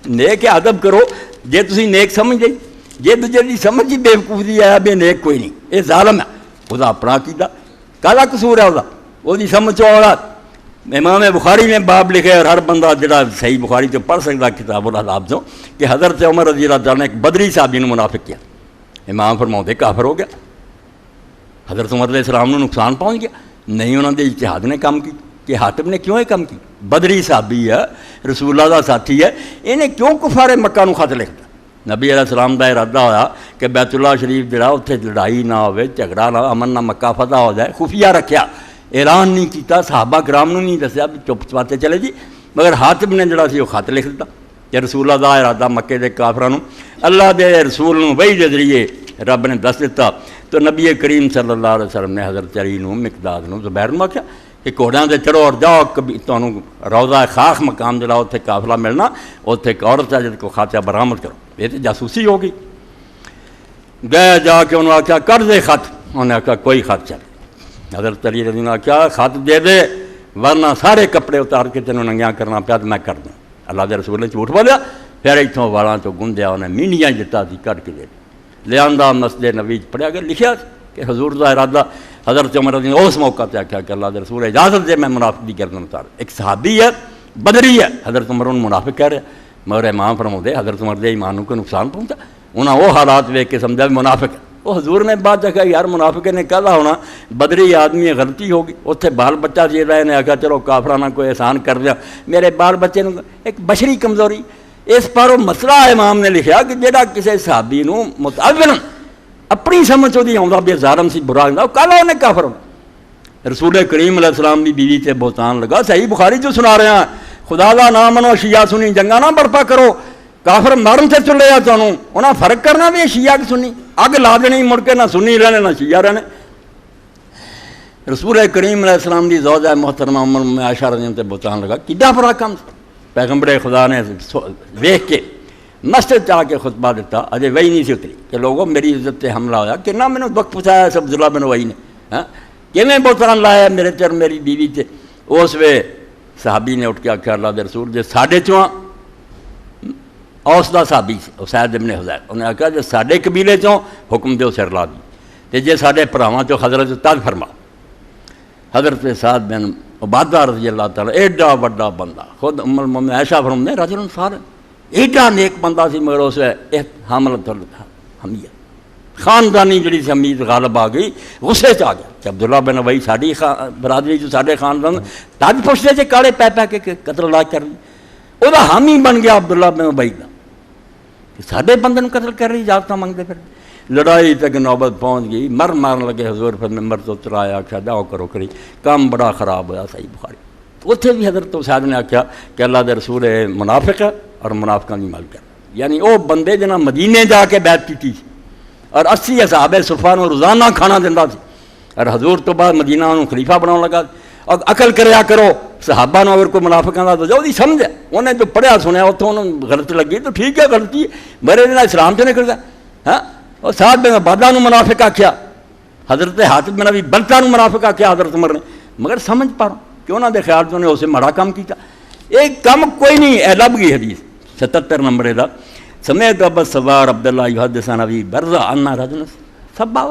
نیک ادب کرو جے تسی نیک سمجھ گئی، جے دوجے دی سمجھ ہی بیوقوف دی آیا بے نیک کوئی نہیں، یہ ظالم ہے، وہ اپنا عقیدہ کالا قصور ہے، وہ دی سمجھ اولاد۔ امام بخاری نے باب لکھے، اور ہر بندہ جڑا صحیح بخاری تو پڑھ سکتا کتاب الحافظوں کہ حضرت عمر رضی اللہ تعالیٰ نے ایک بدری صحابی نے منافق کیا، امام فرماؤں کافر ہو گیا، حضرت عمر علیہ السلام نے نقصان پہنچ گیا، نہیں انہوں نے اجتہاد نے کام کی کہ حاتم نے کیوں یہ کام کی، بدری صحابی ہے، رسول اللہ دا ساتھی ہے، انہیں کیوں کفار مکہ نو خط لکھتا؟ نبی علیہ السلام دا ارادہ ہویا کہ بیت اللہ شریف جڑا اتنے لڑائی نہ ہوئے، جھگڑا نہ، امن نہ، مکہ فتح ہو جائے، خفیہ رکھیا، اعلان نہیں کیتا، صحابہ کرام نے نہیں دسیا، چپ چپاتے چلے جی، مگر حاتم نے جڑا سی وہ خط لکھ دیتا کہ رسول اللہ دا ارادہ مکے دے کافراں نو اللہ دے رسول نو وحی دے ذریعے رب نے دس دیتا۔ تو نبی کریم صلی اللہ علیہ وسلم نے حضرت علی نو، مقداد نو، زبیر نو آکھیا کہ گھوڑیاں دے چڑھو اور جاؤ، کبھی تانوں روضہ خاک مقام جڑا اتنے قافلہ ملنا، اتنے ایک عورت ہے جس کو خاتہ برآمد کرو، یہ تو جاسوسی ہوگی۔ گئے جا کے انہوں نے آخیا کر دے خط، انہوں نے آخیا کوئی خط چل، حضرت علی رضی اللہ عنہ کیا خط دے دے ورنہ سارے کپڑے اتار کے تینوں ننگیاں کرنا پیا تو میں کر دوں۔ اللہ دے رسول نے جھوٹ بولیا، پھر اتوں والاں تو گندیا انہیں مینیاں جتا سی کٹ کے دے لیا مسجد نبی پڑھیا گیا، لکھیا کہ حضور دا ارادہ حضرت عمر رضی اللہ عنہ اس موقع پہ آخیا کہ اللہ دے رسول اجازت دے میں منافق دی گردن اتار، ایک صحابی ہے بدری ہے، حضرت عمر ان منافق کہہ رہے مگر امام فرماؤ دے حضرت عمر دے ایمان کو نقصان پہنچا، انہاں وہ حالات ویکھ کے سمجھا بھی منافق ہے۔ وہ حضور نے بات کہا یار منافق نے کہا ہونا بدری آدمی غلطی ہوگی، اتنے بال بچہ چیز رہے نے آخیا چلو کافرانہ کوئی احسان کر دیا، میرے بال بچے نے ایک بشری کمزوری، اس پر وہ مسئلہ امام نے لکھا کہ جہاں کسی صحابی نو متعولاً اپنی سمجھ وہ آؤں بھی ظالم سی برا ہوں کالا انہیں کافر ہونا۔ رسول کریم علیہ السلام دی بیوی تے بہتان لگا، صحیح بخاری جو سنا رہے ہیں، خدا دا نام منو، شیعہ سنی جنگا نہ برپا کرو، کافر مرن سے چلے آ تمہوں، انہاں فرق کرنا بھی شیعہ کی سنی، اگ لا دینی مڑ کے نہ سنی رہنے نہ شیعہ رہنے۔ رسول کریم علیہ السلام دی زوجہ محترمہ ام عائشہ رضی اللہ عنہا تے بہتان لگا، کڈا بڑا کام، پیغمبر خدا نے دیکھ کے مسجد آ کے خطبہ دیتا، اجے وہی نہیں سی اتری کہ لوگوں میری عزت تے حملہ ہویا، کہ نہ میں نے وقت پوچھایا سب عبداللہ بن وہی نے کیویں بہتان لایا میرے چر میری بیوی تے۔ اس وے صحابی نے اٹھ کے آخیا اللہ دے رسول جے ساڈے چوں اوس دا صحابی اسید ابن حذیر، انہیں آخیا جے ساڈے قبیلے چوں حکم دیو سر لا دی، تے جے ساڈے بھراواں چوں حضرت تاج فرما۔ حضرت سعد بن عبادہ رضی اللہ تعالیٰ ایڈا بڑا بندہ، خود ام المومنین عائشہ فرماتے ہیں رجل صالح، ایڈا نیک بندہ سی مگر اس حملۃ الحمیہ، خاندانی جڑی سی حمید غالب آ گئی، غصے چ آ گیا کہ عبداللہ بن ابی ساڈی برادری جو ساڈے خاندان تاج پوچھتے تھے کالے پی پی کے قتل لا کر وہ حامی بن گیا عبداللہ بن ابی کا کہ ساڈے بندے نوں قتل کر رہی اجازت منگتے پھر، لڑائی تک نوبت پہنچ گئی، مارن لگے حضور پھر ممبر تو اترایا، آخیا جاؤ کرو کری، کام بڑا خراب ہوا۔ صحیح بخاری اتنے بھی حضرت اسید نے آخیا کہ اللہ دے رسول منافق ہے اور منافقاں دی مل کر، یعنی وہ بندے جنہاں مدینے جا کے بیعت کی اور 80 اصحاب صفا نو روزانہ کھانا دینا سی، اور حضور تو بعد مدینہ نو خلیفہ بناؤ لگا، اور عقل کریا کرو صحابہ نو اگر کوئی منافقاں دا تو جو دی سمجھ ہے، انہیں جو پڑھیا سنیا اتوں انہوں غلط لگی تو ٹھیک ہے غلطی ہے، میرے دن اسلام سے نکل گیا۔ ہاں اور سعد بن عبادہ نو منافق آخیا، حضرت حاتم بن ابی بلتہ نو منافق آخیا حضرت عمر نے، مگر سمجھ پا رہا کہ انہوں نے خیال تو انہیں اسے مڑا کام کیتا، ایک کم کوئی نہیں، اے لب گئی حدیث 77 نمبر دا، سمیت ابا سوار عبداللہ یحدث عن ابی برزہ ان رجلا سبا